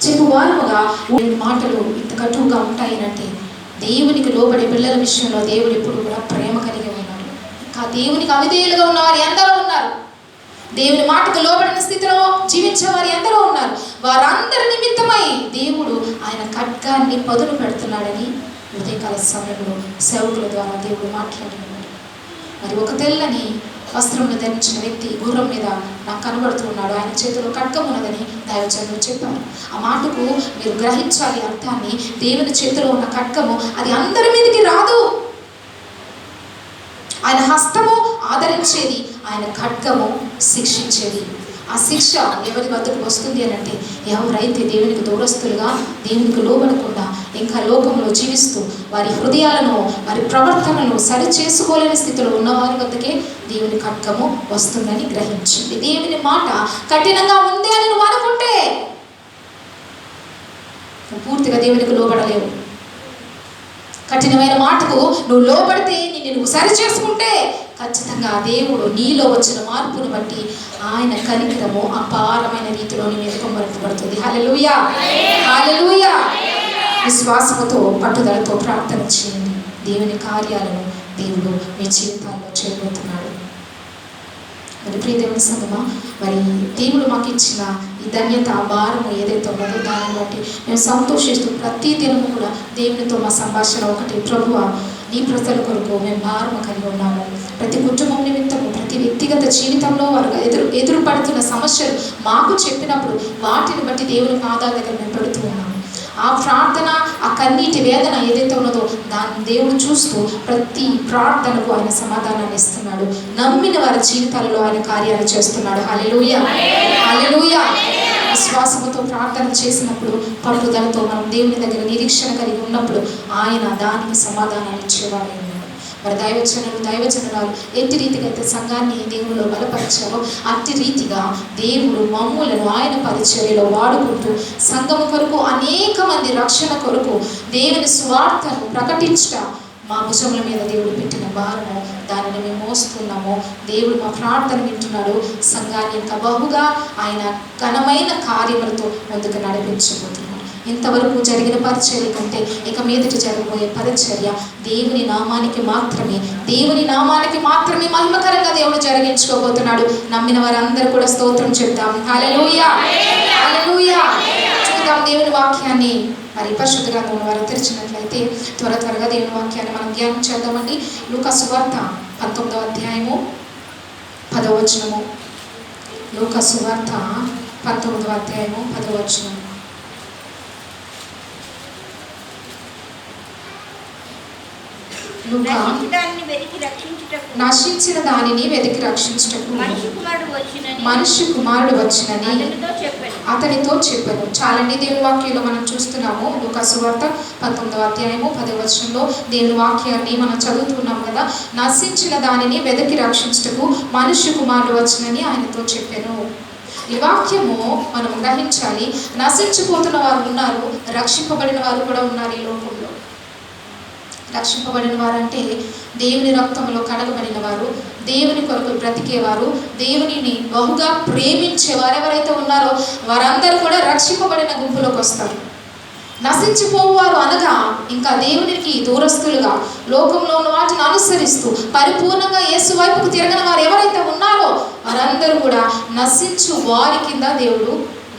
చెప్పువారముగా మాటలు ఇంత కటువుగా ఉంటాయనంటే దేవునికి లోబడే పిల్లల విషయంలో దేవుడు ఎప్పుడు కూడా ప్రేమ కలిగి ఉన్నాడు. ఇంకా దేవునికి అవిధేయులుగా ఉన్నవారు ఎందరో ఉన్నారు. దేవుని మాటకు లోబడిన స్థితిలో జీవించే వారు ఎందరో ఉన్నారు. వారందరి నిమిత్తమై దేవుడు ఆయన ఖడ్గాన్ని పదును పెడుతున్నాడని ఉదయకాల సమయంలో సేవకుల ద్వారా దేవుడు మాట్లాడినాడు. మరి ఒక తెల్లని వస్త్రంను ధరించిన వ్యక్తి గుర్రం మీద నాకు కనబడుతూ ఉన్నాడు. ఆయన చేతిలో ఖడ్గం ఉన్నదని దైవజనులు చెప్పారు. ఆ మాటకు మీరు గ్రహించాలి అర్థాన్ని. దేవుని చేతిలో ఉన్న ఖడ్గము అది అందరి మీదకి రాదు. ఆయన హస్తము ఆదరించేది, ఆయన ఖడ్గము శిక్షించేది. ఆ శిక్ష ఎవరి వద్దకు వస్తుంది అని అంటే ఎవరైతే దేవునికి దూరస్తులుగా, దేవునికి లోబడకుండా ఇంకా లోకంలో జీవిస్తూ వారి హృదయాలను వారి ప్రవర్తనను సరి చేసుకోలేని స్థితిలో ఉన్నవారి వద్దకే దేవుని ఖడ్గము వస్తుందని గ్రహించింది. దేవుని మాట కఠినంగా ఉంది అని నువ్వు అనుకుంటే పూర్తిగా దేవునికి లోబడలేవు. కఠినమైన మాటకు నువ్వు లోబడితే నువ్వు సరి చేసుకుంటే ఖచ్చితంగా దేవుడు నీలో వచ్చిన మార్పును బట్టి ఆయన కనికరము అపారమైన రీతిలో నీ మీద కుమ్మరింపబడుతుంది. హల్లెలూయా, హల్లెలూయా. విశ్వాసముతో పట్టుదలతో ప్రార్థన చేయండి. దేవుని కార్యాలను దేవుడు మీ జీవితాల్లో చేయబోతున్నాడు. మరి ప్రియ దేవుని సంగమా, మరి దేవుడు మాకు ఇచ్చిన ఈ ధన్యత భారము ఏదైతే ఉన్నదో దాన్ని బట్టి మేము సంతోషిస్తూ ప్రతి దినము కూడా దేవునితో మా సంభాషణ ఒకటి, ప్రభువా నీ ప్రజల కొరకు మేము భారము కలిగి ఉన్నాము. ప్రతి కుటుంబం నిమిత్తము, ప్రతి వ్యక్తిగత జీవితంలో వారు ఎదురుపడుతున్న సమస్యలు మాకు చెప్పినప్పుడు వాటిని బట్టి దేవుని పాదాల దగ్గర మేము పెడుతూ ఉన్నాము. ఆ ప్రార్థన, ఆ కన్నీటి వేదన ఏదైతే ఉన్నదో దాన్ని దేవుడు చూస్తూ ప్రతి ప్రార్థనకు ఆయన సమాధానాన్ని ఇస్తున్నాడు. నమ్మిన వారి జీవితాలలో ఆయన కార్యాలు చేస్తున్నాడు. హల్లెలూయా, హల్లెలూయా. విశ్వాసముతో ప్రార్థన చేసినప్పుడు, పట్టుదలతో మనం దేవుని దగ్గర నిరీక్షణ కలిగి ఉన్నప్పుడు ఆయన దానికి సమాధానాన్ని ఇచ్చేవాడు. మరి దైవజనురాలు ఎట్టి రీతిగా అయితే సంఘాన్ని దేవునిలో బలపరిచారో అట్టి రీతిగా దేవుడు మమ్ములను ఆయన పరిచర్యలో వాడుకుంటూ సంఘము కొరకు అనేక మంది రక్షణ కొరకు దేవుని స్వార్థను ప్రకటించడం మా భుజముల మీద దేవుడు పెట్టిన భారము. దానిని మేము మోస్తున్నాము. దేవుడు మా ప్రార్థన వింటున్నాడు. సంఘాన్ని ఇంకా బహుగా ఆయన ఘనమైన కార్యములతో ముందుకు నడిపించబోతున్నాడు. ఇంతవరకు జరిగిన పరిచర్య కంటే ఇక మీదటి జరగబోయే పరిచర్య దేవుని నామానికి మాత్రమే మహిమకరంగా దేవుడు జరిగించుకోబోతున్నాడు. నమ్మిన వారందరూ కూడా స్తోత్రం చెప్తాం. హల్లెలూయా, హల్లెలూయా. చూద్దాం దేవుని వాక్యాన్ని. మరి పరిశుద్ధ గ్రంథంలో వారు తెరిచినట్లయితే త్వరగా దేవుని వాక్యాన్ని మనం ధ్యానం చేద్దామండి. లూకా సువార్త 19వ అధ్యాయము 10వ వచనము. లూకా సువార్త 19వ అధ్యాయము 10వ వచనము. నశించిన దానిని వెతికి రక్షించుటకు మనిషి కుమారుడు వచ్చినని అతనితో చెప్పాను. చాలండి, దేవుని వాక్యంలో మనం చూస్తున్నాము. లూకా సువార్త 19వ అధ్యాయము 10వ వచనంలో దేవుని వాక్యాన్ని మనం చదువుతున్నాం కదా. నశించిన దానిని వెతికి రక్షించుటకు మనిషి కుమారుడు వచ్చినని ఆయనతో చెప్పాను. ఈ వాక్యము మనం గ్రహించాలి. నశించిపోతున్న వారు ఉన్నారు, రక్షింపబడిన వారు కూడా ఉన్నారు ఈ లోకంలో. రక్షింపబడిన వారంటే దేవుని రక్తంలో కడగబడిన వారు, దేవుని కొరకు బ్రతికేవారు, దేవునిని బహుగా ప్రేమించేవారు ఎవరైతే ఉన్నారో వారందరూ కూడా రక్షింపబడిన గుంపులోకి వస్తారు. నశించిపోవారు అనగా ఇంకా దేవునికి దూరస్తులుగా లోకంలో ఉన్న వాటిని అనుసరిస్తూ పరిపూర్ణంగా యేసు వైపుకు తిరగని వారు ఎవరైతే ఉన్నారో వారందరూ కూడా నశించు వారి కింద దేవుడు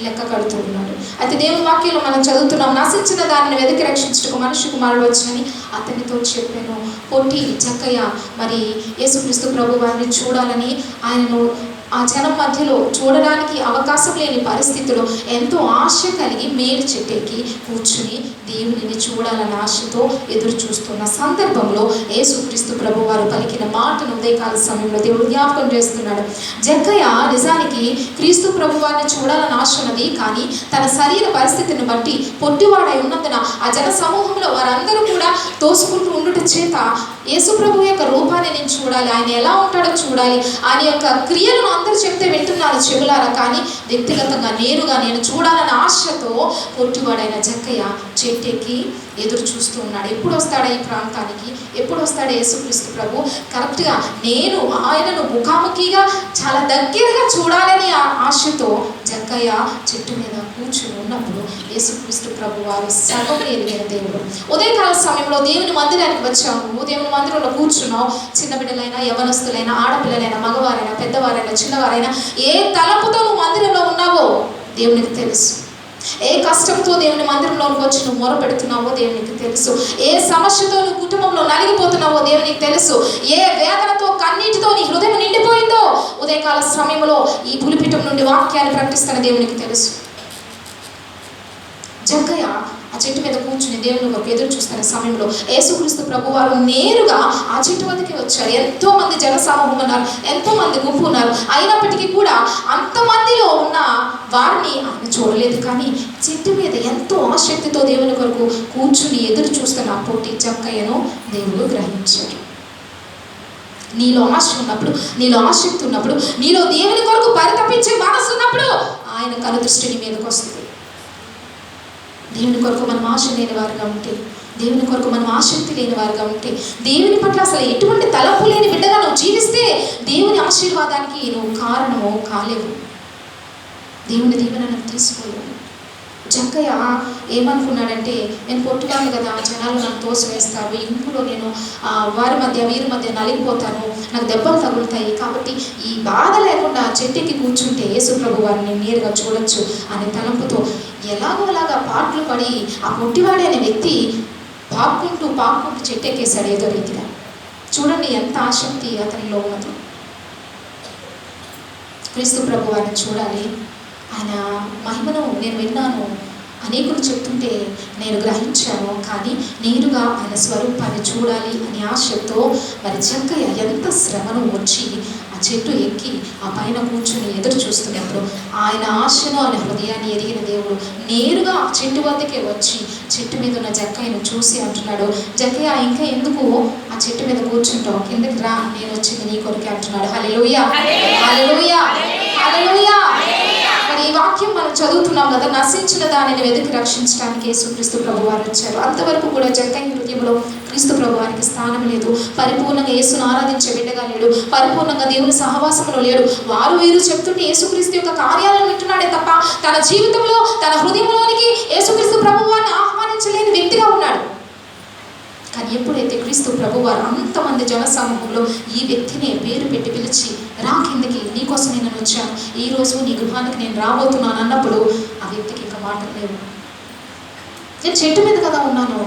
లెక్క కడుతూ ఉన్నాడు. అయితే దేవుని వాక్యంలో మనం చదువుతున్నాం, నశించిన దానిని వెతికి రక్షించుటకు మనిషి కుమారుడు వచ్చినని అతనితో చెప్పాను. పొట్టి జక్కయ్య మరి యేసుక్రీస్తు ప్రభు వారిని చూడాలని ఆయనను ఆ జనం మధ్యలో చూడడానికి అవకాశం లేని పరిస్థితిలో ఎంతో ఆశ కలిగి మేలు చెట్టెక్కి కూర్చుని దేవునిని చూడాలన్న ఆశతో ఎదురు చూస్తున్న సందర్భంలో యేసుక్రీస్తు ప్రభు వారు పలికిన మాటను ఉదయకాల సమయంలో దేవుడు జ్ఞాపకం చేస్తున్నాడు. జక్కయ్య నిజానికి క్రీస్తు ప్రభు వారిని చూడాలని ఆశ ఉన్నది, కానీ తన శరీర పరిస్థితిని బట్టి పొట్టివాడై ఉన్నందున ఆ జన సమూహంలో వారందరూ కూడా తోసుకుంటూ ఉండుట చేత యేసు ప్రభు యొక్క రూపాన్ని నేను చూడాలి, ఆయన ఎలా ఉంటాడో చూడాలి, ఆయన యొక్క క్రియలను అందరూ చెప్తే వింటున్నాను చెవులారా, కానీ వ్యక్తిగతంగా నేరుగా నేను చూడాలన్న ఆశతో పొట్టివాడైన జక్కయ్య చెట్టెక్కి ఎదురు చూస్తూ ఉన్నాడు. ఎప్పుడు వస్తాడా ఈ ప్రాంతానికి, ఎప్పుడు వస్తాడా యేసుక్రీస్తు ప్రభు? కరెక్ట్గా నేను ఆయనను ముఖాముఖిగా చాలా దగ్గరగా చూడాలని ఆశతో జక్కయ్య చెట్టు మీద కూర్చుని ఉన్నప్పుడు యేసుక్రీస్తు ప్రభు వారు సగం ఎరిగిన దేవుడు. ఉదయకాల సమయంలో దేవుని మందిరానికి వచ్చాము, దేవుని మందిరంలో కూర్చున్నావు. చిన్న బిడ్డలైనా, యవనస్తులైనా, ఆడపిల్లలైనా, మగవారైనా, పెద్దవారైనా, చిన్నవారైనా, ఏ తలపుతో నువ్వు మందిరంలో ఉన్నావో దేవునికి తెలుసు. ఏ కష్టంతో దేవుని మందిరంలోకి వచ్చి నువ్వు మొరపెడుతున్నావో దేవునికి తెలుసు. ఏ సమస్యతో నువ్వు కుటుంబంలో నలిగిపోతున్నావో దేవునికి తెలుసు. ఏ వేదనతో, కన్నీటితో నీ హృదయం నిండిపోయిందో ఉదయకాల సమయంలో ఈ పులిపీఠం నుండి వాక్యాన్ని ప్రకటిస్తున్న దేవునికి తెలుసు. జక్కయ్య ఆ చెట్టు మీద కూర్చుని దేవుని కొరకు ఎదురు చూస్తున్న సమయంలో యేసుక్రీస్తు ప్రభు వారు నేరుగా ఆ చెట్టు వద్దకే వచ్చారు. ఎంతో మంది జనసమూహం ఉన్నారు, ఎంతో మంది గుంపు ఉన్నారు. అయినప్పటికీ కూడా అంతమందిలో ఉన్న వారిని ఆయన చూడలేదు. కానీ చెట్టు మీద ఎంతో ఆసక్తితో దేవుని కొరకు కూర్చుని ఎదురు చూస్తున్న పొట్టి జక్కయ్యను దేవుడు గ్రహించాడు. నీలో ఆశ ఉన్నప్పుడు, నీలో ఆసక్తి ఉన్నప్పుడు, నీలో దేవుని కొరకు పరితపించే మనసు ఉన్నప్పుడు ఆయన కనుదృష్టి నీ మీదకి వస్తుంది. దేవుని కొరకు మనం ఆశ లేని వారుగా ఉంటే, దేవుని కొరకు మనం ఆసక్తి లేని వారుగా ఉంటే, దేవుని పట్ల అసలు ఎటువంటి తలపు లేని బిడ్డగా నువ్వు జీవిస్తే దేవుని ఆశీర్వాదానికి నువ్వు కారణము కాలేవు. దేవుని దీవెనను తీసుకోలేవు. జక్కయ్య ఏమనుకున్నాడంటే, నేను పొట్టుగాను కదా, జనాలు నన్ను తోసివేస్తారు, ఇంపులో నేను వారి మధ్య వీరి మధ్య నలిగిపోతాను, నాకు దెబ్బలు తగులుతాయి, కాబట్టి ఈ బాధ లేకుండా చెట్టుకి కూర్చుంటే యేసు ప్రభు వారిని నేరుగా చూడొచ్చు అనే తలంపుతో ఎలాగోలాగా పాటలు పడి ఆ పొట్టివాడే అనే వ్యక్తి పాక్కుంటూ చెట్టెక్కేశాడు ఏదో రీతిగా. చూడండి ఎంత ఆసక్తి అతనిలో ఉన్నది. క్రీస్తు ప్రభు వారిని చూడాలి, ఆయన మహిమను నేను విన్నాను, అనేకులు చెప్తుంటే నేను గ్రహించాను, కానీ నేరుగా ఆయన స్వరూపాన్ని చూడాలి అనే ఆశతో మరి జక్కయ్య ఎంత శ్రమను వచ్చి ఆ చెట్టు ఎక్కి ఆ పైన కూర్చుని ఎదురు చూస్తున్నప్పుడు ఆయన ఆశను, ఆయన హృదయాన్ని ఎరిగిన దేవుడు నేరుగా ఆ చెట్టు వద్దకే వచ్చి చెట్టు మీద ఉన్న జక్కయ్యను చూసి అంటున్నాడు, జక్కయ్య ఇంకా ఎందుకు ఆ చెట్టు మీద కూర్చుంటావు, కిందకి రా, నేను వచ్చింది నీ కొరకే అంటున్నాడు. హల్లెలూయా, హల్లెలూయా, హల్లెలూయా. మరి ఈ వాక్యం మనం చదువుతున్నాం కదా, నశించిన దానిని వెతికి రక్షించడానికి యేసుక్రీస్తు ప్రభు వారు వచ్చారు. అంతవరకు కూడా జక్కయ్య హృదయంలో క్రీస్తు ప్రభు వారికి స్థానం లేదు. పరిపూర్ణంగా యేసును ఆరాధించే బిడ్డగా లేడు, పరిపూర్ణంగా దేవుని సహవాసంలో లేడు. వారు వీరు చెప్తుంటే యేసుక్రీస్తు యొక్క కార్యాలను వింటున్నాడే తప్ప తన జీవితంలో, తన హృదయంలోనికి యేసుక్రీస్తు ప్రభు వారిని ఆహ్వానించలేని వ్యక్తిగా ఉన్నాడు. కానీ ఎప్పుడైతే క్రీస్తు ప్రభు వారు అంతమంది జనసమూహంలో ఈ వ్యక్తిని పేరు పెట్టి పిలిచి, రా కిందకి, నీకోసం నేను వచ్చాను, ఈరోజు నీ గృహానికి నేను రాబోతున్నాను అన్నప్పుడు ఆ వ్యక్తికి ఇంకా మాటలు లేవు. నేను చెట్టు మీద కదా ఉన్నాను,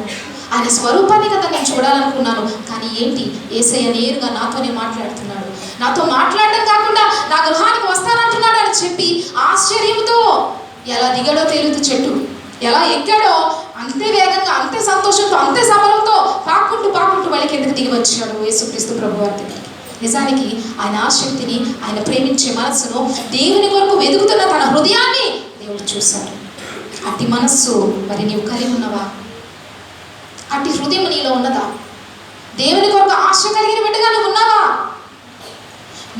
ఆయన స్వరూపాన్ని కదా నేను చూడాలనుకున్నాను, కానీ ఏంటి, యేసయ్య నేరుగా నాతోనే మాట్లాడుతున్నాడు, నాతో మాట్లాడడం కాకుండా నా గృహానికి వస్తానంటున్నాడు అని చెప్పి ఆశ్చర్యంతో ఎలా దిగాడో తెలియదు చెట్టు, ఎలా ఎక్కాడో అంతే వేగంగా, అంతే సంతోషంతో, అంతే సమరంతో పాక్కుంటూ మళ్ళీ కిందకి దిగి వచ్చాడు యేసుక్రీస్తు ప్రభు వారి దగ్గరికి. నిజానికి ఆయన ఆసక్తిని, ఆయన ప్రేమించే మనస్సును, దేవుని కొరకు వెతుకుతున్న తన హృదయాన్ని దేవుడు చూశాడు. అట్టి మనస్సు మరి నీవు కలిగి ఉన్నవా? అట్టి హృదయం నీలో ఉన్నదా? దేవుని కొరకు ఆశ కలిగిన బిడ్డగా నువ్వు ఉన్నావా?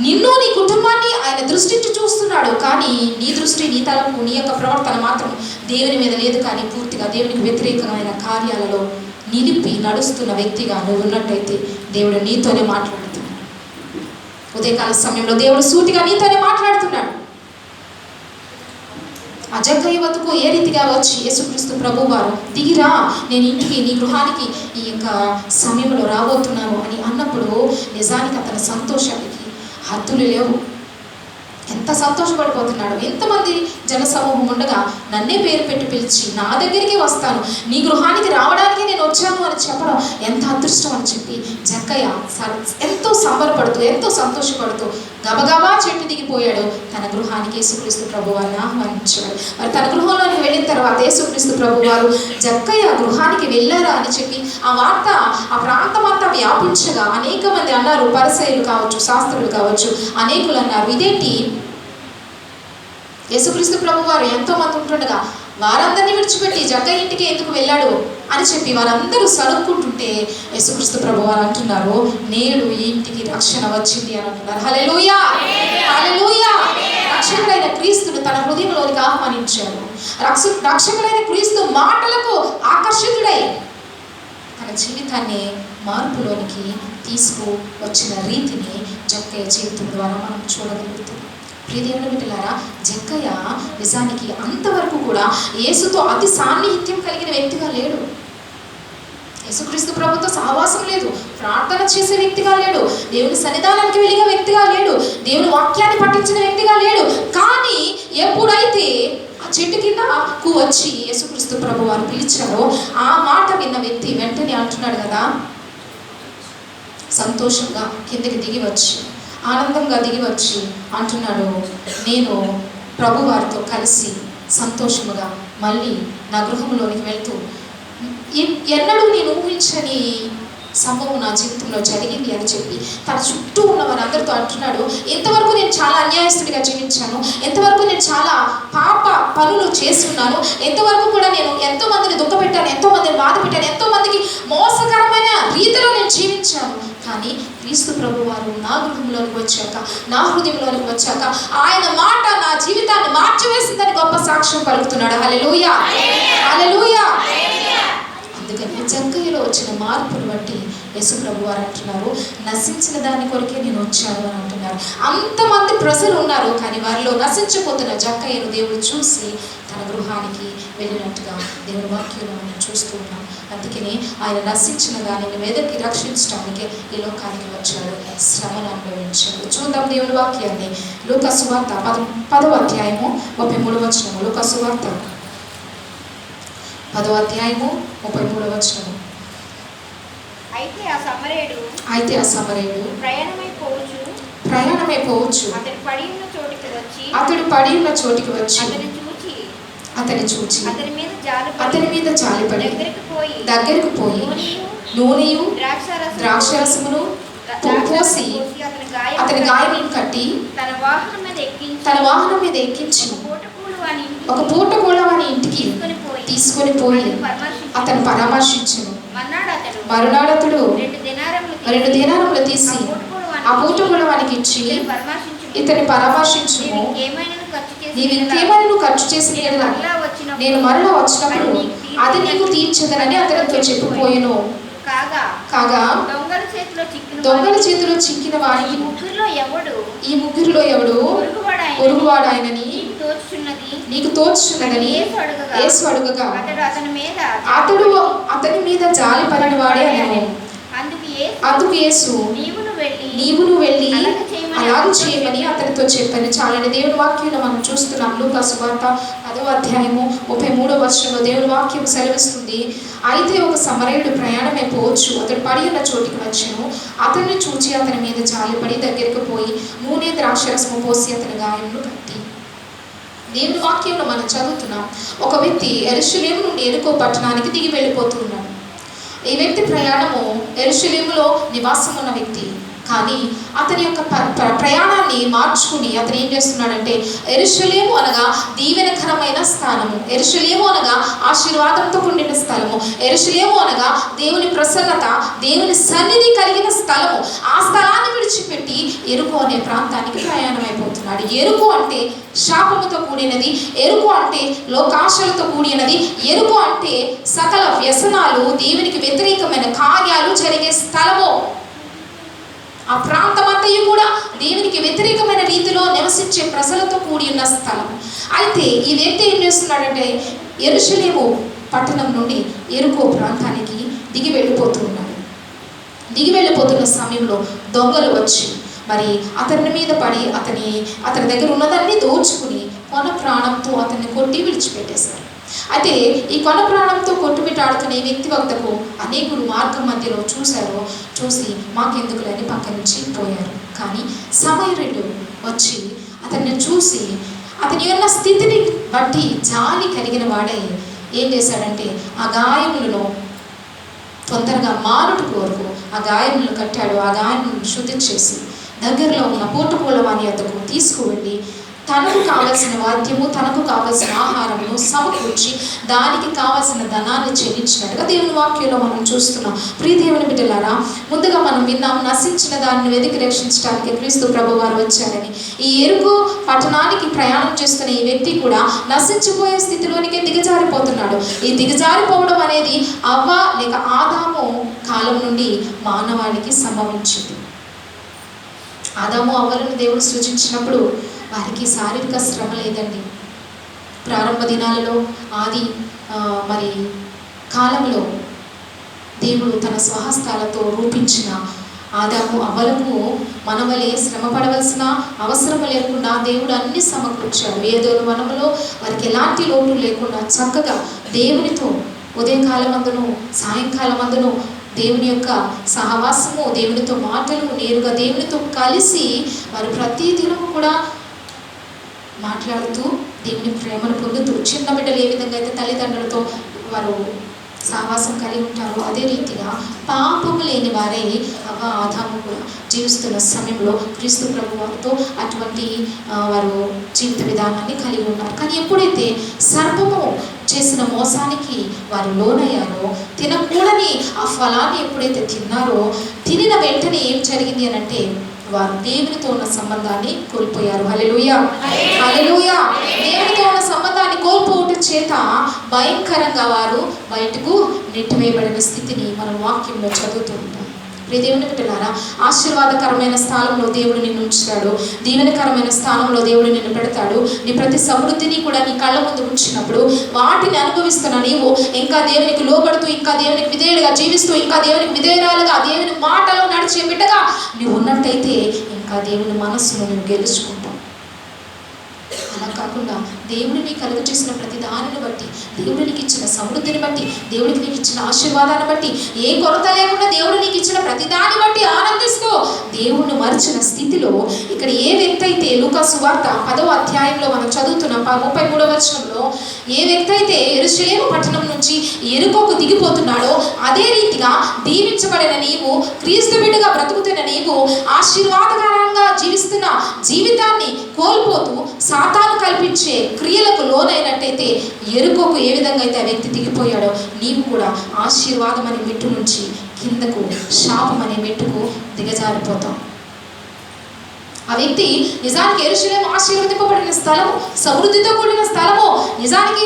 నిన్ను, నీ కుటుంబాన్ని ఆయన దృష్టించి చూస్తున్నాడు, కానీ నీ దృష్టి, నీ తలపు, నీ యొక్క ప్రవర్తన మాత్రం దేవుని మీద లేదు. కానీ పూర్తిగా దేవునికి వ్యతిరేకమైన కార్యాలలో నిలిపి నడుస్తున్న వ్యక్తిగా నువ్వు ఉన్నట్టయితే దేవుడు నీతోనే మాట్లాడుతున్నాడు. ఉదయకాల సమయంలో దేవుడు సూటిగా నీతోనే మాట్లాడుతున్నాడు. ఆ జక్కయ్య వద్దకు ఏ రీతిగా వచ్చి యేసుక్రీస్తు ప్రభు వారు, దిగిరా, నేను ఇంటికి, నీ గృహానికి ఈ యొక్క సమయంలో రాబోతున్నాను అని అన్నప్పుడు నిజానికి అతని సంతోషానికి హద్దులు లేవు. ఎంత సంతోషపడిపోతున్నాడు. ఎంతమంది జనసమూహం ఉండగా నన్నే పేరు పెట్టి పిలిచి నా దగ్గరికి వస్తాను, నీ గృహానికి రావడానికి నేను వచ్చాను అని చెప్పడం ఎంత అదృష్టం అని చెప్పి జక్కయ్య ఎంతో సంబరపడుతూ, ఎంతో సంతోషపడుతూ గబగబా చెట్టు దిగిపోయాడు. తన గృహానికి యేసుక్రీస్తు ప్రభు వారిని ఆహ్వానించాడు. మరి తన గృహంలోకి వెళ్ళిన తర్వాత యేసుక్రీస్తు ప్రభు వారు జక్కయ్య గృహానికి వెళ్ళారా అని చెప్పి ఆ వార్త ఆ ప్రాంతం అంతా వ్యాపించగా అనేక మంది అన్నారు, పరిసయ్యులు కావచ్చు, శాస్త్రులు కావచ్చు, అనేకులు అన్నారు, ఇదేంటి యేసుక్రీస్తు ప్రభు వారు ఎంతో మంది ఉంటుండగా వారందరినీ విడిచిపెట్టి జక్కయ్య ఇంటికి ఎందుకు వెళ్ళాడు అని చెప్పి వారందరూ సరుక్కుంటుంటే యేసుక్రీస్తు ప్రభువారు అంటున్నారు, నేడు ఈ ఇంటికి రక్షణ వచ్చింది అని అంటున్నారు. హల్లెలూయా, హల్లెలూయా. రక్షకుడైన క్రీస్తును తన హృదయంలోనికి ఆహ్వానించాడు. రక్షకుడైన క్రీస్తు మాటలకు ఆకర్షితుడై తన జీవితాన్ని మార్పులోనికి తీసుకువచ్చిన రీతిని జక్కయ్య జీవితం ద్వారా మనం చూడగలుగుతాం. ప్రియదేవుని బిడ్డలారా, జక్కయ్య నిజానికి అంతవరకు కూడా యేసుతో అతి సాన్నిహిత్యం కలిగిన వ్యక్తిగా లేడు. యేసుక్రీస్తు ప్రభుతో సహవాసం లేదు, ప్రార్థన చేసే వ్యక్తిగా లేడు, దేవుని సన్నిధానానికి వెళ్ళిన వ్యక్తిగా లేడు, దేవుని వాక్యాన్ని పఠించిన వ్యక్తిగా లేడు. కానీ ఎప్పుడైతే ఆ చెట్టు కిందకు వచ్చి యేసుక్రీస్తు ప్రభు వారు పిలిచారో ఆ మాట విన్న వ్యక్తి వెంటనే అంటున్నాడు కదా, సంతోషంగా కిందకి దిగి వచ్చి ఆనందంగా దిగి వచ్చి అంటున్నాడు, నేను ప్రభు వారితో కలిసి సంతోషముగా మళ్ళీ నా గృహంలోనికి వెళ్తూ ఎన్నడూ నేను ఊహించని సంభవం నా జీవితంలో జరిగింది అని చెప్పి తన చుట్టూ ఉన్న వారందరితో అంటున్నాడు, ఇంతవరకు నేను చాలా అన్యాయస్తుడిగా జీవించాను, ఎంతవరకు నేను చాలా పాప పనులు చేస్తున్నాను, ఎంతవరకు కూడా నేను ఎంతో మందిని దుఃఖపెట్టాను, ఎంతో మందిని బాధ పెట్టాను, ఎంతో మందికి మోసకరమైన రీతిలో నేను జీవించాను. కానీ క్రీస్తు ప్రభు వారు నా గృహంలోనికి వచ్చాక, నా హృదయంలోనికి వచ్చాక ఆయన మాట నా జీవితాన్ని మార్చివేసిందని గొప్ప సాక్ష్యం పలుకుతున్నాడు. హల్లెలూయా, హల్లెలూయా. అందుకని జక్కయ్యలో వచ్చిన మార్పును బట్టి యేసు ప్రభు వారు అంటున్నారు, నశించిన దాని కొరకే నేను వచ్చాను అని అంటున్నారు. అంతమంది ప్రజలు ఉన్నారు, కానీ వారిలో నశించిపోతున్న జక్కయ్యను దేవుడు చూసి తన గృహానికి వెళ్ళినట్టుగా దేవుని వాక్యంలో మనం చూస్తూ ఉన్నాం. అందుకని ఆయన నశించిన దానిని మీదకి రక్షించడానికి ఈ లోకానికి వచ్చాడు, శ్రమను అనుభవించాడు. చూద్దాం దేవుని వాక్యాన్ని. లూకా సువార్త 10వ అధ్యాయము 33వ వచనము. లూకా సువార్త 10వ అధ్యాయము 33వ వచనము. అయితే ఆ సమరయుడు ప్రయాణమైపోవచ్చు అతడు పడి ఉన్న చోటికి వచ్చి అతని చూచి అతని మీద జాలిపడి దగ్గరకు పోయి నూనెయు ద్రాక్షరసమును పోసి అతని గాయములను కట్టి తన వాహనం మీద ఎక్కించి ఒక పూట కూడా వాని ఇంటికి తీసుకొని పోయి అతను పరామర్శించును. మరునాడు అతడు 2 దినారములు తీసి ఆ పూట కూడా వానికి ఇచ్చి ఇతని పరామర్శించును, నీవు ఇంకేమైనా ఖర్చు చేసిన నేను మరలా వచ్చినప్పుడు అది నీకు తీర్చదనని అతనితో చెప్పిపోయాను. కాగా దొంగల చేతిలో చిక్కిన వాడికి ఈ ముగ్గురిలో ఎవడు పొరుగువాడాయనని నీకు తోచుచున్నదని యేసు అడుగగా అతడు అతని మీద జాలి పడిన వాడే అని. అందుకు యేసు నీవును వెళ్ళి అలాగే చేయమని అతనితో చెప్పాను. చాలని దేవుని వాక్యంలో మనం చూస్తున్నాం. లూకా సువార్త 10వ అధ్యాయము 33వ వచనంలో దేవుని వాక్యం సెలవిస్తుంది, అయితే ఒక సమరయుడు ప్రయాణమైపోవచ్చు, అతడు పడి ఉన్న చోటికి వచ్చెను, అతన్ని చూచి అతని మీద జాలిపడి దగ్గరికి పోయి నూనె ద్రాక్షరసము పోసి అతని గాయమును కట్టి. దేవుని వాక్యంలో మనం చదువుతున్నాం, ఒక వ్యక్తి యెరూషలేము నుండి యెరికో పట్టణానికి దిగి వెళ్ళిపోతున్నాడు. ఈ వ్యక్తి ప్రయాణము యెరూషలేములో నివాసం ఉన్న వ్యక్తి, కానీ అతని యొక్క ప్రయాణాన్ని మార్చుకుని అతను ఏం చేస్తున్నాడంటే, యెరూషలేము అనగా దీవెనకరమైన స్థానము, యెరూషలేము అనగా ఆశీర్వాదంతో కూడిన స్థలము, యెరూషలేము అనగా దేవుని ప్రసన్నత, దేవుని సన్నిధి కలిగిన స్థలము. ఆ స్థలాన్ని విడిచిపెట్టి యెరికో అనే ప్రాంతానికి ప్రయాణమైపోతున్నాడు. యెరికో అంటే శాపముతో కూడినది, యెరికో అంటే లోకాశలతో కూడినది, యెరికో అంటే సకల వ్యసనాలు, దేవునికి వ్యతిరేకమైన కార్యాలు జరిగే స్థలము. ఆ ప్రాంతమంతయు కూడా దేవునికి వ్యతిరేకమైన రీతిలో నివసించే ప్రజలతో కూడి ఉన్న స్థలం. అయితే ఈ వ్యక్తి ఏం చేస్తున్నాడంటే, యెరూషలేము పట్టణం నుండి యెరికో ప్రాంతానికి దిగి వెళ్ళిపోతున్నాడు. దిగి వెళ్ళిపోతున్న సమయంలో దొంగలు వచ్చి మరి అతని మీద పడి అతని దగ్గర ఉన్నదాన్ని దోచుకుని కొన ప్రాణంతో అతన్ని కొట్టి విడిచిపెట్టేశారు. అయితే ఈ కొన ప్రాణంతో కొట్టుమిట్టాడుతున్న ఈ వ్యక్తి వద్దకు అనేకులు మార్గం మధ్యలో చూసి మాకెందుకులని పక్క నుంచి పోయారు. కానీ సమరయుడు వచ్చి అతన్ని చూసి అతని యొక్క స్థితిని బట్టి జాలి కలిగిన వాడై ఏం చేశాడంటే, ఆ గాయములను తొందరగా మారుట కోరుకు ఆ గాయములను కట్టాడు. ఆ గాయములను శుద్ధి చేసి దగ్గరలో ఉన్న పూటపూల వాని వద్దకు తీసుకువెళ్ళి తనకు కావలసిన వాద్యము, తనకు కావలసిన ఆహారమును సమకూర్చి దానికి కావలసిన ధనాన్ని చెల్లించినట్టుగా దేవుని వాక్యంలో మనం చూస్తున్నాం. ప్రియ దేవుని బిడ్డలారా, ముందుగా మనం విన్నాం, నశించిన దాన్ని వెతికి రక్షించడానికి క్రీస్తు ప్రభువారు వచ్చారని. ఈ ఎరుకు పట్టణానికి ప్రయాణం చేస్తున్న ఈ వ్యక్తి కూడా నశించిపోయే స్థితిలోనికే దిగజారిపోతున్నాడు. ఈ దిగజారిపోవడం అనేది అవ్వ లేక ఆదాము కాలం నుండి మానవాళికి సంభవించింది. ఆదాము అవ్వలను దేవుడు సృజించినప్పుడు వారికి శారీరక శ్రమ లేదండి. ప్రారంభ దినాలలో ఆది మరి కాలంలో దేవుడు తన స్వహస్తాలతో రూపించిన ఆదాము అవ్వలకు మనవలే శ్రమ పడవలసిన అవసరం లేకుండా దేవుడు అన్ని సమకూర్చాడు. ఏదో వనములో వారికి ఎలాంటి లోటు లేకుండా చక్కగా దేవునితో ఉదయకాలమందును సాయంకాలమందును దేవుని యొక్క సహవాసము, దేవునితో మాటలు, నేరుగా దేవునితో కలిసి వారు ప్రతి దినము కూడా మాట్లాడుతూ దేవుని ప్రేమను పొందుతూ, చిన్న బిడ్డలు ఏ విధంగా అయితే తల్లిదండ్రులతో వారు సహవాసం కలిగి ఉంటారో అదే రీతిగా పాపము లేని వారే ఆదాము కూడా జీవిస్తున్న సమయంలో క్రీస్తు ప్రభు వారితో అటువంటి వారు జీవిత విధానాన్ని కలిగి ఉన్నారు. కానీ ఎప్పుడైతే సర్పము చేసిన మోసానికి వారు లోనయ్యారో, తినకూడని ఆ ఫలాన్ని ఎప్పుడైతే తిన్నారో, తినిన వెంటనే ఏం జరిగింది అని అంటే వారు దేవునితో ఉన్న సంబంధాన్ని కోల్పోయారు. హల్లెలూయా, హల్లెలూయా. దేవునితో ఉన్న సంబంధాన్ని కోల్పోవటం చేత భయంకరంగా వారు బయటకు నెట్టివేయబడిన స్థితిని మనం వాక్యంలో చదువుతూ ఉంటాం. ప్రియ దేవుని బిడ్డలారా, ఆశీర్వాదకరమైన స్థానంలో దేవుడు నిన్ను ఉంచుతాడు. దీవెనకరమైన స్థానంలో దేవుడు నిన్ను పెడతాడు. నీ ప్రతి సమృద్ధిని కూడా నీ కళ్ళ ముందు ఉంచినప్పుడు వాటిని అనుభవిస్తున్న నీవు ఇంకా దేవునికి లోబడుతూ, ఇంకా దేవునికి విధేయుడిగా జీవిస్తూ, ఇంకా దేవునికి విధేయురాలుగా దేవుని మాటలో నడిచే బిడ్డగా నీవు ఉన్నట్టయితే ఇంకా దేవుని మనస్సును నువ్వు గెలుచుకుంటావు. అలా కాకుండా దేవుడు నీకు కలుగు చేసిన ప్రతి దానిని బట్టి, దేవుడు నీకు ఇచ్చిన సమృద్ధిని బట్టి, దేవుడికి నీకు ఇచ్చిన ఆశీర్వాదాన్ని బట్టి, ఏ కొరత లేకుండా దేవుడు నీకు ఇచ్చిన ప్రతి దాన్ని బట్టి ఆనందిస్తూ దేవుణ్ణి మరిచిన స్థితిలో ఇక్కడ ఏ వ్యక్తి అయితే లూకా సువార్త 10వ అధ్యాయంలో మనం చదువుతున్న 33వ వచనంలో ఏ వ్యక్తి అయితే యెరూషలేము పట్టణం నుంచి ఎరుకోకు దిగిపోతున్నాడో, అదే రీతిగా దీవించబడిన నీవు, క్రీస్తు బిడ్డగా బ్రతుకుతున్న నీవు, ఆశీర్వాదకరంగా జీవిస్తున్న జీవితాన్ని కోల్పోతూ సాతాను కల్పించే క్రియలకు లోనైనట్టయితే ఎరుకోకు ఏ విధంగా అయితే ఆ వ్యక్తి దిగిపోయాడో, నీవు కూడా ఆశీర్వాదం అనే మెట్టు నుంచి కిందకు, శాపం అనే మెట్టుకు దిగజారిపోతాం. ఆ వ్యక్తి నిజానికి యెరూషలేము ఆశీర్వదింపబడిన స్థలము, సమృద్ధితో కూడిన స్థలము. నిజానికి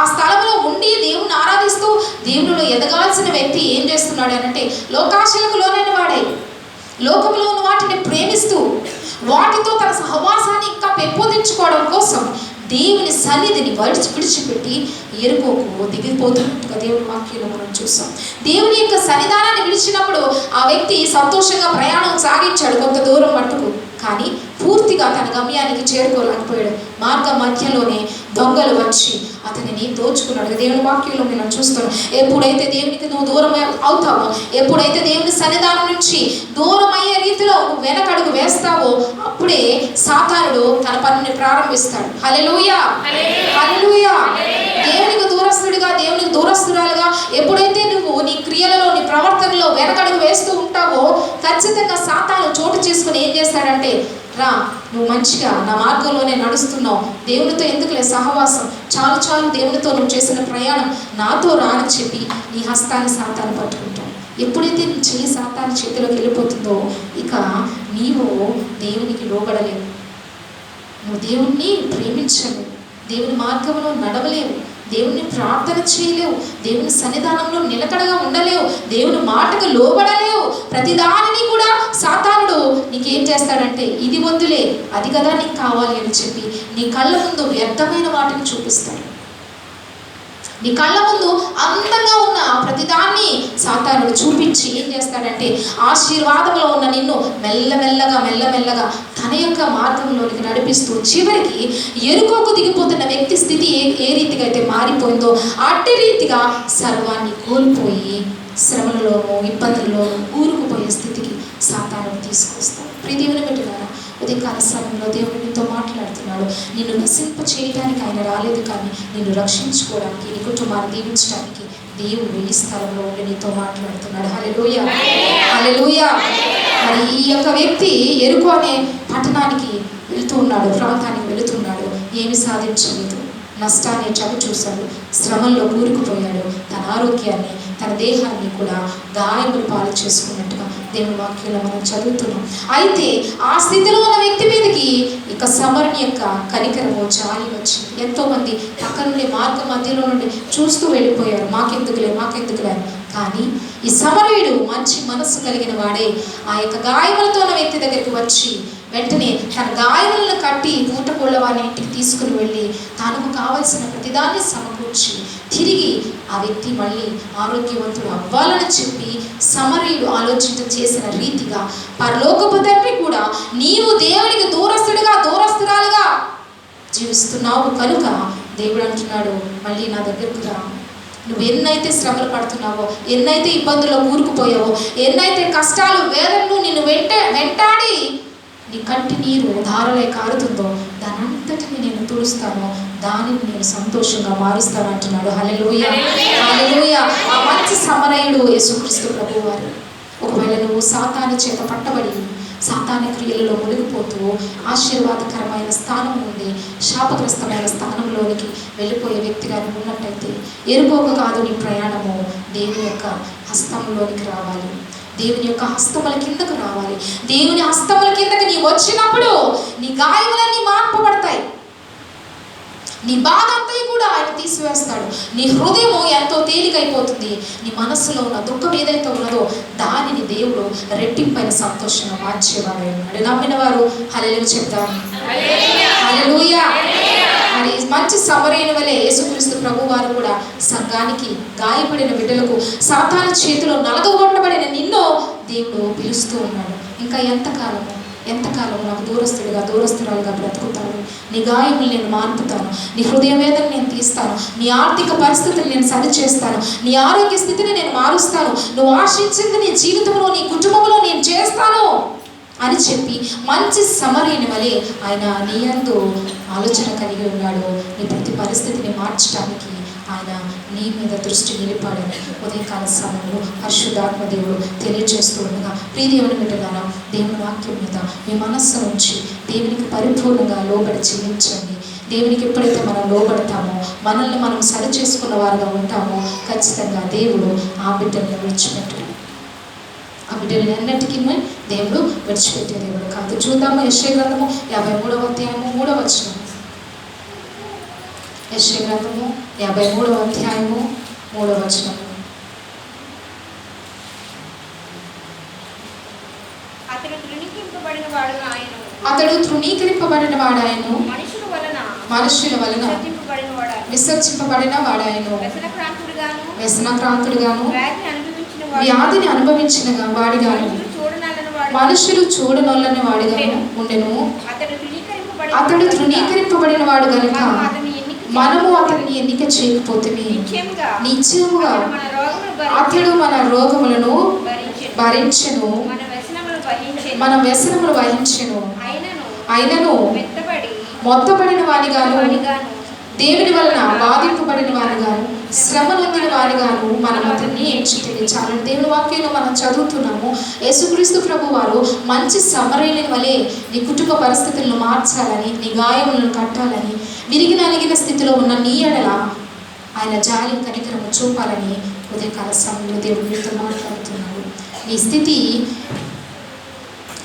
ఆ స్థలంలో ఉండి దేవుణ్ణి ఆరాధిస్తూ దేవునిలో ఎదగాల్సిన వ్యక్తి ఏం చేస్తున్నాడు అంటే లోకాశలకు లోనైన వాడే, లోకంలో ఉన్న వాటిని ప్రేమిస్తూ వాటితో తన సహవాసాన్ని ఇంకా పెంపొందించుకోవడం కోసం దేవుని సన్నిధిని విడిచిపెట్టి ఎరుకోకు దిగిపోతున్నట్టుగా దేవుని వాక్యంలో మనం చూస్తాం. దేవుని యొక్క సన్నిధానాన్ని విడిచినప్పుడు ఆ వ్యక్తి సంతోషంగా ప్రయాణం సాగించాడు కొంత దూరం మట్టుకు, కానీ పూర్తిగా తన గమ్యానికి చేరుకోలేకపోయాడు. మార్గ మధ్యలోనే దొంగలు వచ్చి అతనిని దోచుకున్నాడు. దేవుని వాక్యంలో మనం చూస్తాం. ఎప్పుడైతే దేవునికి నువ్వు దూరం అవుతావో, ఎప్పుడైతే దేవుని సన్నిధానం నుంచి దూరం అయ్యే రీతిలో నువ్వు వెనకడుగు వేస్తావో, అప్పుడే సాతానుడు తన పనిని ప్రారంభిస్తాడు. హల్లెలూయా, హల్లెలూయా. దేవునికి దూరస్తుడిగా, దేవునికి దూరస్తురాలుగా ఎప్పుడైతే నువ్వు నీ క్రియలలో, నీ ప్రవర్తనలో వెనకడుగు వేస్తూ ఉంటావో, ఖచ్చితంగా సాతాను చోటు చేసుకుని ఏం చేస్తాడంటే, రా నువ్వు మంచిగా నా మార్గంలోనే నడుస్తున్నావు, దేవునితో ఎందుకులే సహవాసం, చాలు చాలు దేవునితో నువ్వు చేసిన ప్రయాణం, నాతో రాని చెప్పి నీ హస్తాన్ని సాతాను పట్టుకుంటావు. ఎప్పుడైతే నీ చెయ్యి సాతాను చేతిలోకి వెళ్ళిపోతుందో ఇక నీవు దేవునికి లోబడలేవు, నువ్వు దేవుణ్ణి ప్రేమించలేవు, దేవుని మార్గంలో నడవలేవు, దేవుని ప్రార్థన చేయలేవు, దేవుని సన్నిధానంలో నిలకడగా ఉండలేవు, దేవుని మాటకు లోబడలేవు. ప్రతిదానిని కూడా సాతానుడు నీకేం చేస్తాడంటే, ఇది వద్దులే, అది కదా నీకు కావాలి అని చెప్పి నీ కళ్ళ ముందు వ్యర్థమైన వాటిని చూపిస్తాడు. నీ కళ్ళ ముందు అందంగా ఉన్న ప్రతిదాన్ని సాతానుడు చూపించి ఏం చేస్తాడంటే, ఆశీర్వాదంలో ఉన్న నిన్ను మెల్లమెల్లగా తన యొక్క మార్గంలోనికి నడిపిస్తూ చివరికి ఎరుకోకు దిగిపోతున్న వ్యక్తి స్థితి ఏ రీతిగా అయితే మారిపోయిందో అట్టి రీతిగా సర్వాన్ని కోల్పోయి శ్రమలలోనూ ఇబ్బందుల్లోనూ ఊరుకుపోయే స్థితికి సాతానుడు తీసుకొస్తాడు. ప్రియ దేవుని బిడ్డలారా, ఉదయకాల సమయంలో దేవుడు నీతో మాట్లాడుతున్నాడు. నిన్ను నశింప చేయడానికి ఆయన రాలేదు, కానీ నిన్ను రక్షించుకోవడానికి, నీ కుటుంబాన్ని దీవించడానికి దేవుడు ఈ స్థలంలో ఉండి నీతో మాట్లాడుతున్నాడు. హల్లెలూయా, హల్లెలూయా. మరి ఈ యొక్క వ్యక్తి ఎరుకో అనే పట్టణానికి వెళుతూ ఉన్నాడు, ప్రాంతానికి వెళుతున్నాడు. ఏమి సాధించలేదు, నష్టాన్ని చవి చూశాడు, శ్రమల్లో కూరుకుపోయాడు. తన ఆరోగ్యాన్ని, తన దేహాన్ని కూడా గాయములు పాలు చేసుకున్నట్టుగా దేవుని వాక్యంలో మనం చదువుతున్నాం. అయితే ఆ స్థితిలో ఉన్న వ్యక్తి మీదకి ఇక సమరుని యొక్క కనికరము జాలి వచ్చింది. ఎంతోమంది పక్క నుండి మార్గ మధ్యలో నుండి చూస్తూ వెళ్ళిపోయారు, మాకెందుకులే కానీ ఈ సమరయుడు మంచి మనస్సు కలిగిన వాడే ఆ యొక్క గాయములతో ఉన్న వ్యక్తి దగ్గరికి వచ్చి వెంటనే తన గాయములను కట్టి పూటపూళ్ళ వారిని ఇంటికి తీసుకుని వెళ్ళి తనకు కావలసిన ప్రతిదాన్ని సమకూర్చి తిరిగి ఆ వ్యక్తి మళ్ళీ ఆరోగ్యవంతుడు అవ్వాలని చెప్పి సమరయుడు ఆలోచన చేసిన రీతిగా పరలోకపు తండ్రి కూడా నీవు దేవునికి దూరస్తురాలుగా జీవిస్తున్నావు కనుక దేవుడు అంటున్నాడు, మళ్ళీ నా దగ్గరకు రా. నువ్వు ఎన్నైతే శ్రమలు పడుతున్నావో, ఎన్నైతే ఇబ్బందుల్లో కూరుకుపోయావో, ఎన్నైతే కష్టాలు వేదనలు నిన్ను వెంటాడి నీ కంటి నీరు ధారలై కారుతుందో దానంతటిని నేను తుడుస్తాను, దానిని నేను సంతోషంగా మారుస్తాను అంటున్నాడు. హల్లెలూయా, హల్లెలూయా. ఆ మంచి సమరయుడు యేసుక్రీస్తు ప్రభువారు. ఒకవేళ నువ్వు సాతాను చేత పట్టబడి సాతాని క్రియలలో మునిగిపోతూ ఆశీర్వాదకరమైన స్థానం నుండి శాపగ్రస్తమైన స్థానంలోనికి వెళ్ళిపోయే వ్యక్తిగా ఉన్నట్టయితే ఎరుపోక కాదు నీ ప్రయాణము, దేవుని యొక్క హస్తంలోనికి రావాలి. దేవుని యొక్క హస్తముల కిందకు రావాలి. దేవుని హస్తముల కిందకి నీ వచ్చినప్పుడు నీ గాయములన్నీ మార్పబడతాయి. నీ బాధ అంతా కూడా ఆయన తీసివేస్తాడు. నీ హృదయము ఎంతో తేలికైపోతుంది. నీ మనస్సులో ఉన్న దుఃఖం ఏదైతే ఉన్నదో దానిని దేవుడు రెట్టింపైన సంతోషంగా మార్చేవాడు. నమ్మిన వారు హల్లెలూయా చెప్తాం. హల్లెలూయా. మరి మంచి సమరయుని వలె యేసుక్రీస్తు ప్రభు వారు కూడా సంఘానికి, గాయపడిన బిడ్డలకు, సాతాను చేతిలో నలగొట్టబడిన నిన్ను దేవుడు పిలుస్తూ ఉన్నాడు. ఇంకా ఎంతకాలం నాకు దూరస్తురాలుగా బ్రతుకుతాను. నీ గాయములు నేను మార్పుతాను, నీ హృదయ వేదన నేను తీస్తాను, నీ ఆర్థిక పరిస్థితిని నేను సరిచేస్తాను, నీ ఆరోగ్య స్థితిని నేను మారుస్తాను, నువ్వు ఆశించింది నీ జీవితంలో, నీ కుటుంబంలో నేను చేస్తాను అని చెప్పి మంచి సమరయుని వలె ఆయన నీ యందు ఆలోచన కలిగి ఉన్నాడు. నీ ప్రతి పరిస్థితిని మార్చడానికి ఆయన నీ మీద దృష్టి నిలిపాడని ఉదయకాల సమయంలో పరిశుద్ధాత్మ దేవుడు తెలియజేస్తూ ఉండగా, ప్రియ దేవుని బిడ్డలారా, దేవుని వాక్యం మీద మీ మనస్సు నుంచి దేవునికి పరిపూర్ణంగా లోబడి జీవించండి. దేవునికి ఎప్పుడైతే మనం లోబడతామో, మనల్ని మనం సరి చేసుకున్న వారుగా ఉంటామో, ఖచ్చితంగా దేవుడు ఆ బిడ్డల్ని విడిచిపెట్టడు. ఆ బిడ్డలు ఎన్నటికీ దేవుడు విడిచిపెట్టే దేవుడు కాదు. చూద్దాము యెషయా గ్రంథము 53వ అధ్యాయము 3వ వచనం. యెషయా గ్రంథము 53వ అధ్యాయము 3వ వచనం. అతడు తృణీకరింపబడిన వాడాయను, మనుషుల వలన విసర్జింపబడిన వాడాయను, వ్యసనక్రాంతుడుగాను, వ్యాధిని అనుభవించిన వాడిగాను, మనుషులు చూడనొల్లని వాడిగాను ఉండెను. అతడు తృణీకరింపబడిన వాడు గనుక మనము అతన్ని ఎన్నిక చేయకపోతే నిశ్చయముగా అతడు మన రోగములను భరించెను, మన వ్యసనములు వహించెను. అయినను మొత్తబడిన వాడిగాను, దేవుని వలన బాధింపబడిన వారిగాను, శ్రమ నొందిన వారిగాను మనం అతన్ని ఎంచుకొని చాలు. దేవుని వాక్యంలో మనం చదువుతున్నాము, యేసుక్రీస్తు ప్రభు వారు మంచి సమరయుని వలె నీ కుటుంబ పరిస్థితులను మార్చాలని, నీ గాయములను కట్టాలని, విరిగి నలిగిన స్థితిలో ఉన్న నీ ఎడల ఆయన జాలి కనికరము చూపాలని ఉదయకాల సమయంలో దేవుడు మీతో మాట్లాడుతున్నాడు. నీ స్థితి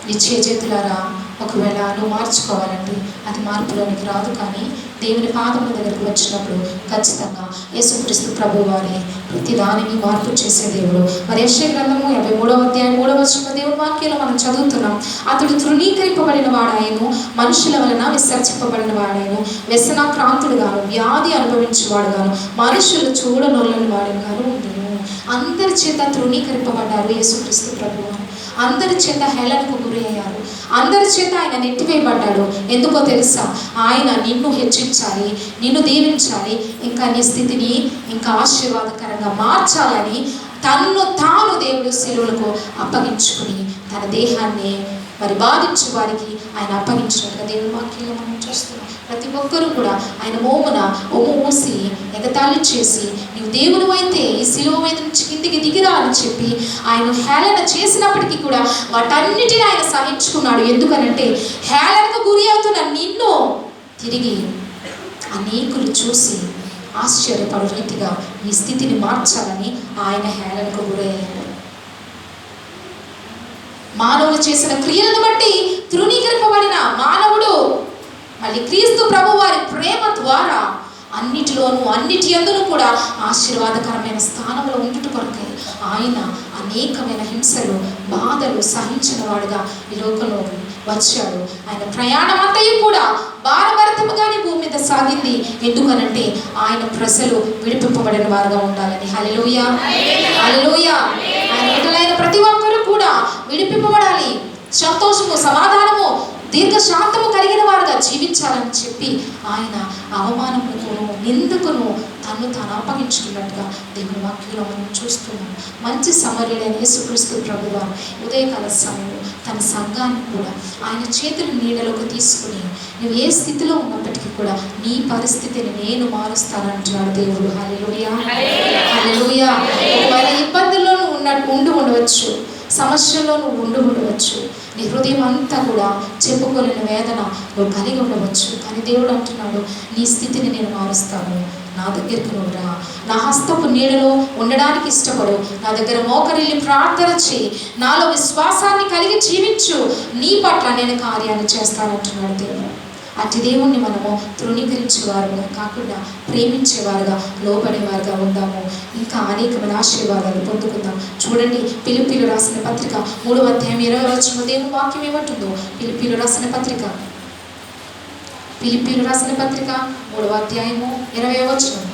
నీ చేతులారా ఒకవేళ నువ్వు మార్చుకోవాలంటే అది మార్పులోనికి రాదు. కానీ దేవుని పాదముల దగ్గరికి వచ్చినప్పుడు ఖచ్చితంగా యేసుక్రీస్తు ప్రభు వారి ప్రతి దానిని మార్పు చేసే దేవుడు. మరి యెషయా గ్రంథము 53వ అధ్యాయం 3వ వచనం దేవుని వాక్యంలో మనం చదువుతున్నాం. అతడు తృణీకరింపబడిన వాడాయను, మనుషుల వలన విసర్జింపబడిన వాడాయను, వ్యసనాక్రాంతుడుగాను, వ్యాధి అనుభవించేవాడుగాను, మనుషులు చూడనొల్లని వాడుగాను ఉండెను. అందరి చేత తృణీకరింపబడ్డారు యేసుక్రీస్తు ప్రభు వారు. అందరి చేత హేళనకు గురి అయ్యారు. అందరి చేత ఆయన నెట్టివేయబడ్డాడు. ఎందుకో తెలుసా? ఆయన నిన్ను హెచ్చించాలి, నిన్ను దీవించాలి, ఇంకా నీ స్థితిని ఇంకా ఆశీర్వాదకరంగా మార్చాలని తన్ను తాను దేవుడు శిలువలకు అప్పగించుకుని తన దేహాన్ని మరి బాధించే వారికి ఆయన అప్పగించినట్టుగా దేవుని వాక్యంలో మనం చూస్తున్నాం. ప్రతి ఒక్కరూ కూడా ఆయన మోమున మూసి ఎగతాళి చేసి నీవు దేవుడు అయితే ఈ శిలువ మీద నుంచి కిందికి దిగిరా అని చెప్పి ఆయన హేళన చేసినప్పటికీ కూడా వాటన్నిటిని ఆయన సహించుకున్నాడు. ఎందుకనంటే హేళనకు గురి అవుతున్న నిన్ను తిరిగి అనేకులు చూసి ఆశ్చర్యపడు రీతిగా ఈ స్థితిని మార్చాలని ఆయన హేళనకు గురయ్యాడు. మానవులు చేసిన క్రియలను బట్టి తృణీకరింపబడిన మానవుడు మళ్ళీ క్రీస్తు ప్రభు వారి ప్రేమ ద్వారా అన్నిటిలోనూ అన్నిటి యందును కూడా ఆశీర్వాదకరమైన స్థానంలో ఉండుట కొరకై ఆయన అనేకమైన హింసలు బాధలు సహించిన వాడుగా ఈ లోకంలో వచ్చాడు. ఆయన ప్రయాణం అంతయు కూడా భారభరితముగానే భూమి మీద సాగింది. ఎందుకనంటే ఆయన ప్రజలు విడిపింపబడిన వారుగా ఉండాలని. హల్లెలూయా, హల్లెలూయా. ఆయన బిడ్డలైన ప్రతి ఒక్కరూ కూడా విడిపింపబడాలి, సంతోషము సమాధానము దీర్ఘశాంతము కలిగిన వారుగా జీవించాలని చెప్పి ఆయన అవమానమును నిందకును తను తాను అప్పగించుకున్నట్టుగా దేవుని వాక్యంలో మనం చూస్తున్నాం. మంచి సమర్యుడైన యేసుక్రీస్తు ప్రభువారు ఉదయకాల సమయంలో తన సంఘాన్ని కూడా ఆయన చేతుల నీడలోకి తీసుకుని నువ్వు ఏ స్థితిలో ఉన్నప్పటికీ కూడా నీ పరిస్థితిని నేను మారుస్తానంటున్నాడు దేవుడు. హల్లెలూయా, హల్లెలూయా. ఒకవేళ ఇబ్బందుల్లో నువ్వు ఉండవచ్చు, సమస్యల్లో నువ్వు ఉండవచ్చు, నీ హృదయం అంతా కూడా చెప్పుకోలేని వేదన నువ్వు కలిగి ఉండవచ్చు. కానీ దేవుడు అంటున్నాడు, నీ స్థితిని నేను మారుస్తాను, నా దగ్గరికి నువ్వు రా, నా హస్తపు నీడలో ఉండడానికి ఇష్టపడు, నా దగ్గర మోకరిల్లి ప్రార్థన చేయి, నాలో విశ్వాసాన్ని కలిగి జీవించు, నీ పట్ల నేను కార్యాన్ని చేస్తానంటున్నాడు దేవుడు. అటు దేవుణ్ణి మనము తృణీకరించేవారుగా కాకుండా ప్రేమించేవారుగా లోబడేవారుగా ఉందాము. ఇంకా అనేకమైన ఆశీర్వాదాలు పొందుకుందాం. చూడండి, ఫిలిప్పీయులు రాసిన పత్రిక 3వ అధ్యాయం 20వ వచనంలో దేవుని వాక్యం ఏమంటుందో. ఫిలిప్పీయులు రాసిన పత్రిక 3వ అధ్యాయము 20వ వచనం.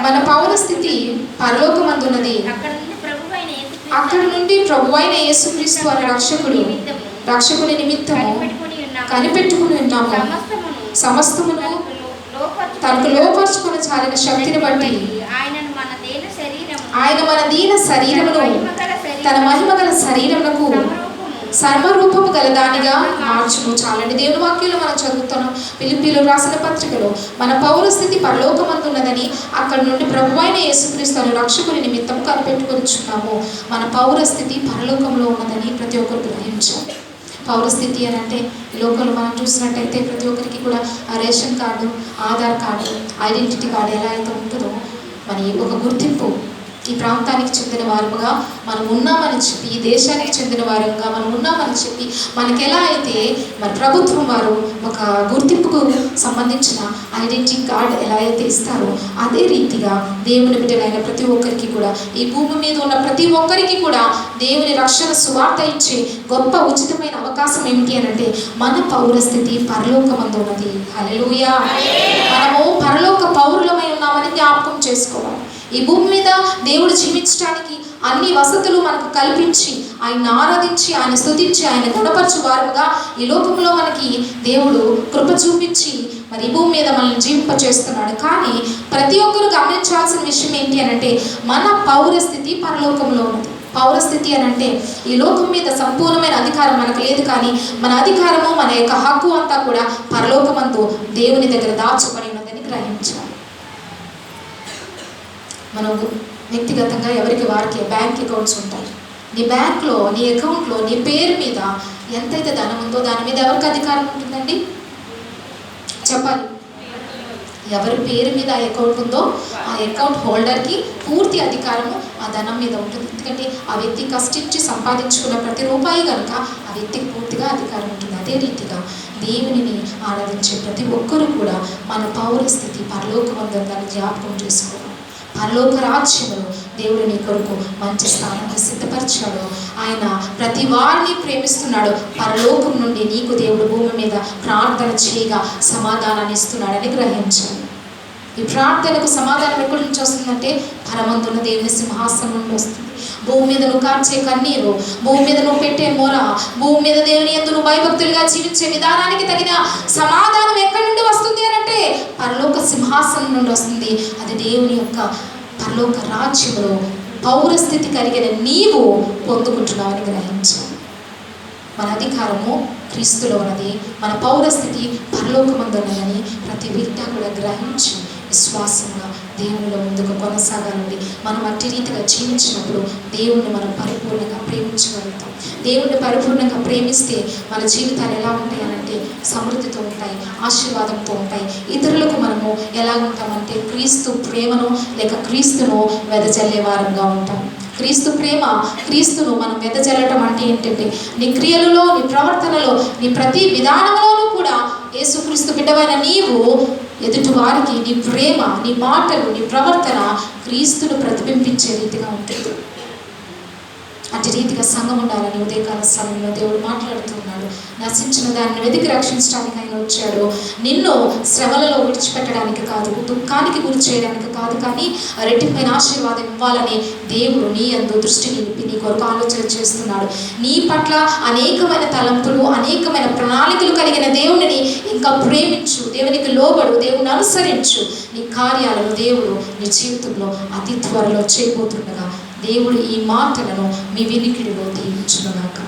మన పౌరస్థితి పరలోకమందున్నది, అక్కడ నుండి ప్రభువైన యేసుక్రీస్తు అనే రక్షకుని నిమిత్తము కనిపెట్టుకుని ఉన్నాము. సమస్తమును తనకు లోపరుచుకుని చాలిన శక్తిని బట్టి ఆయన మన దీన శరీరమును తన మహిమగల శరీరమునకు సర్వరూపము గలదానిగా మార్చును. చాలండి, దేవుని వాక్యంలో మనం చదువుతున్నాం. ఫిలిప్పీయులు రాసిన పత్రికలో మన పౌరస్థితి పరలోకమందున్నదని, అక్కడ నుండి ప్రభువైన యేసుక్రీస్తు అనే రక్షకుని నిమిత్తం కనిపెట్టుకొనిచున్నాము. మన పౌరస్థితి పరలోకంలో ఉన్నదని ప్రతి ఒక్కరు గ్రహించాలి. పౌరస్థితి అని అంటే ఈ లోకంలో మనం చూసినట్టయితే ప్రతి ఒక్కరికి కూడా ఆ ration card, Aadhaar card, identity card ఎలా అయితే ఉంటుందో మరి ఒక గుర్తింపు, ఈ ప్రాంతానికి చెందిన వారుగా మనం ఉన్నామని చెప్పి, ఈ దేశానికి చెందిన వారుగా మనం ఉన్నామని చెప్పి మనకి ఎలా అయితే మరి ప్రభుత్వం వారు ఒక గుర్తింపుకు సంబంధించిన ఐడెంటిటీ కార్డ్ ఎలా అయితే ఇస్తారో, అదే రీతిగా దేవుని బిడ్డలైన ప్రతి ఒక్కరికి కూడా, ఈ భూమి మీద ఉన్న ప్రతి ఒక్కరికి కూడా దేవుని రక్షణ సువార్త ఇచ్చే గొప్ప ఉచితమైన అవకాశం ఏమిటి అని అంటే మన పౌరస్థితి పరలోకమందు ఉన్నది. హల్లెలూయా. మనము పరలోక పౌరులమై ఉన్నామని జ్ఞాపకం చేసుకోవాలి. ఈ భూమి మీద దేవుడు జీవించడానికి అన్ని వసతులు మనకు కల్పించి ఆయన ఆరాధించి ఆయన స్తుతించి ఆయన గుణపరచు వారుగా ఈ లోకంలో మనకి దేవుడు కృప చూపించి మరి ఈ భూమి మీద మనల్ని జీవింపచేస్తున్నాడు. కానీ ప్రతి ఒక్కరు గమనించాల్సిన విషయం ఏంటి అని అంటే మన పౌరస్థితి పరలోకంలో ఉన్నది. పౌరస్థితి అని అంటే ఈ లోకం మీద సంపూర్ణమైన అధికారం మనకు లేదు, కానీ మన అధికారము మన యొక్క హక్కు అంతా కూడా పరలోకమందు దేవుని దగ్గర దాచబడి ఉన్నదని గ్రహించాలి. మనం వ్యక్తిగతంగా ఎవరికి వారికి బ్యాంక్ అకౌంట్స్ ఉంటాయి. నీ బ్యాంక్లో, నీ అకౌంట్లో, నీ పేరు మీద ఎంతైతే ధనం ఉందో దాని మీద ఎవరికి అధికారం ఉంటుందండి? చెప్పాలి. ఎవరి పేరు మీద ఆ అకౌంట్ ఉందో ఆ అకౌంట్ హోల్డర్కి పూర్తి అధికారము ఆ ధనం మీద ఉంటుంది. ఎందుకంటే ఆ వ్యక్తి కష్టించి సంపాదించుకున్న ప్రతి రూపాయి కనుక ఆ వ్యక్తికి పూర్తిగా అధికారం ఉంటుంది. అదే రీతిగా దేవునిని ఆరాధించే ప్రతి ఒక్కరూ కూడా మన పౌరస్థితి పరలోకమందుందని జ్ఞాపకం చేసుకోవాలి. పరలోక రాజ్యములో దేవుడు నీ కొరకు మంచి స్థానాన్ని సిద్ధపరిచాడు. ఆయన ప్రతి వారిని ప్రేమిస్తున్నాడు. పరలోకం నుండి నీకు దేవుడు భూమి మీద ప్రార్థన చేయగా సమాధానాన్ని ఇస్తున్నాడని గ్రహించాలి. ఈ ప్రార్థనకు సమాధానం ఎక్కడి నుంచి వస్తుందంటే పరమందున్న దేవుని సింహాసనం నుండి వస్తుంది. భూమి మీద నువ్వు కార్చే కన్నీరు, భూమి మీద నువ్వు పెట్టే మొర, భూమి మీద దేవుని యందు నువ్వు భయభక్తులుగా జీవించే విధానానికి తగిన సమాధానం ఎక్కడి నుండి వస్తుంది అని అంటే పరలోక సింహాసనం నుండి వస్తుంది. అది దేవుని యొక్క పరలోక రాజ్యంలో పౌరస్థితి కలిగిన నీవు పొందుకుంటున్నావని గ్రహించాలి. మన అధికారము క్రీస్తులో ఉన్నది, మన పౌరస్థితి పరలోకమందు ఉన్నదని ప్రతి వ్యక్తి కూడా గ్రహించి విశ్వాసంగా దేవునిలో ముందుకు కొనసాగాలండి. మనం అట్టి రీతిగా జీవించినప్పుడు దేవుణ్ణి మనం పరిపూర్ణంగా ప్రేమించగలుగుతాం. దేవుణ్ణి పరిపూర్ణంగా ప్రేమిస్తే మన జీవితాలు ఎలా ఉంటాయి అనంటే సమృద్ధితో ఉంటాయి, ఆశీర్వాదంతో ఉంటాయి. ఇతరులకు మనము ఎలా ఉంటామంటే క్రీస్తు ప్రేమను లేక క్రీస్తును వెదజల్లే వారంగా ఉంటాం. క్రీస్తు ప్రేమ, క్రీస్తును మనం వెదజల్లటం అంటే ఏంటంటే నీ క్రియలలో, నీ ప్రవర్తనలో, నీ ప్రతి విధానంలోనూ కూడా యేసుక్రీస్తు బిడ్డవైన నీవు ఎదుటి వారికి నీ ప్రేమ, నీ మాటలు, నీ ప్రవర్తన క్రీస్తును ప్రతిబింబించే రీతిగా ఉంటుంది. అటు రీతిగా సంఘం ఉండాలని ఉదయకాల సమయంలో దేవుడు మాట్లాడుతున్నాడు. నశించిన దాన్ని వెతికి రక్షించడానికి ఆయన వచ్చాడు. నిన్ను శ్రమలలో విడిచిపెట్టడానికి కాదు, దుఃఖానికి గురి చేయడానికి కాదు, కానీ రెట్టింపైన ఆశీర్వాదం ఇవ్వాలని దేవుడు నీ యందు దృష్టి నిలిపి నీ కొరకు ఆలోచన చేస్తున్నాడు. నీ పట్ల అనేకమైన తలంపులు, అనేకమైన ప్రణాళికలు కలిగిన దేవుడిని ఇంకా ప్రేమించు, దేవునికి లోబడు, దేవుని అనుసరించు. నీ కార్యాలను దేవుడు నీ జీవితంలో అతి త్వరలో చేయబోతుండగా దేవుడు ఈ మాటలను మీ వినికిడిలో దీవించునుగాక.